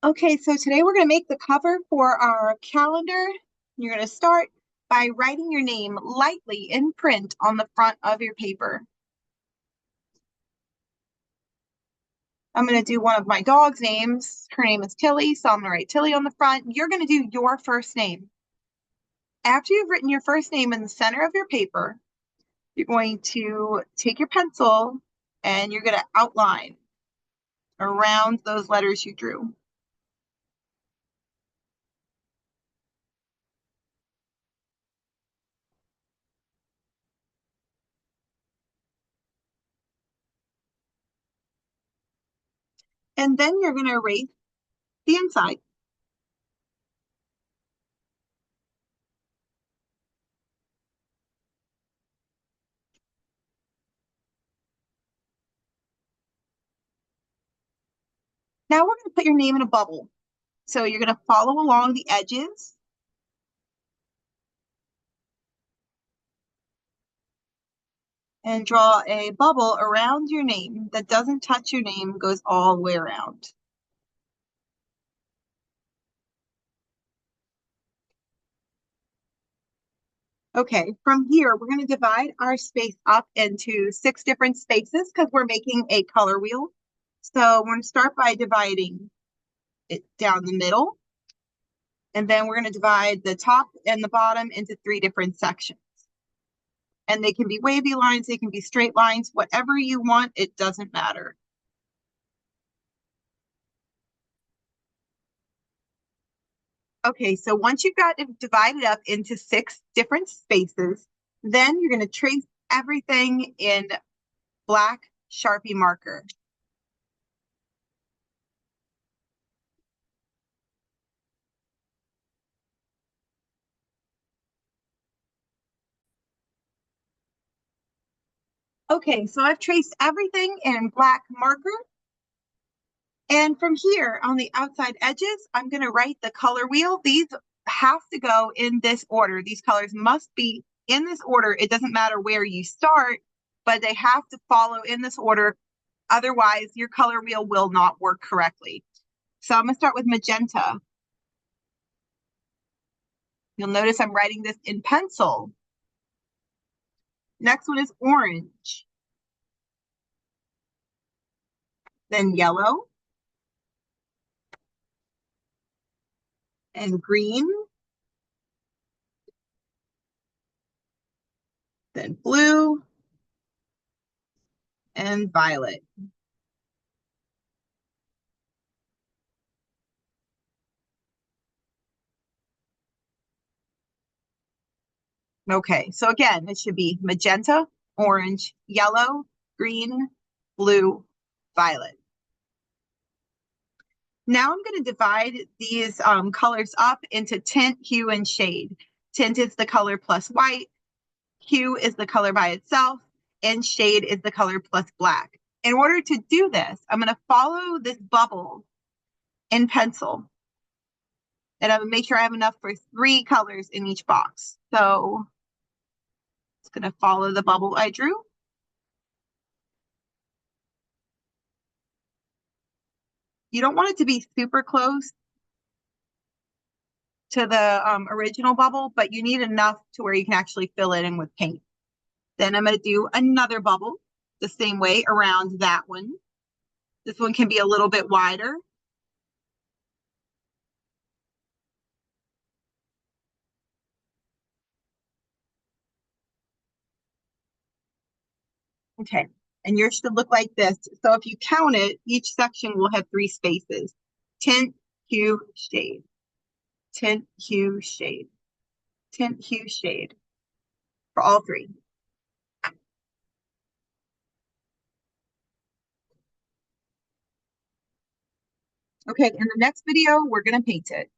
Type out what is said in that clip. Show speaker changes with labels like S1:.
S1: Okay, so today we're going to make the cover for our calendar. You're going to start by writing your name lightly in print on the front of your paper. I'm going to do one of my dog's names. Her name is Tilly, so I'm going to write Tilly on the front. You're going to do your first name. After you've written your first name in the center of your paper, you're going to take your pencil and you're going to outline around those letters you drew. And then you're going to erase the inside. Now we're going to put your name in a bubble. So you're going to follow along the edges and draw a bubble around your name that doesn't touch your name, goes all the way around. Okay, from here, we're going to divide our space up into 6 different spaces because we're making a color wheel. So we're going to start by dividing it down the middle. And then we're going to divide the top and the bottom into 3 different sections. And they can be wavy lines, they can be straight lines, whatever you want, it doesn't matter. Okay, so once you've got it divided up into 6 different spaces, then you're going to trace everything in black Sharpie marker. Okay, so I've traced everything in black marker. And from here on the outside edges, I'm going to write the color wheel. These have to go in this order. These colors must be in this order. It doesn't matter where you start, but they have to follow in this order. Otherwise, your color wheel will not work correctly. So I'm going to start with magenta. You'll notice I'm writing this in pencil. Next one is orange. Then yellow. And green. Then blue. And violet. Okay, so again, it should be magenta, orange, yellow, green, blue, violet. Now I'm going to divide these colors up into tint, hue, and shade. Tint is the color plus white, hue is the color by itself, and shade is the color plus black. In order to do this, I'm going to follow this bubble in pencil. And I'm going to make sure I have enough for 3 colors in each box. So it's going to follow the bubble I drew. You don't want it to be super close to the original bubble, but you need enough to where you can actually fill it in with paint. Then I'm going to do another bubble the same way around that one. This one can be a little bit wider. Okay, and yours should look like this. So if you count it, each section will have 3 spaces. Tint, hue, shade. Tint, hue, shade. Tint, hue, shade. For all 3. Okay, in the next video, we're going to paint it.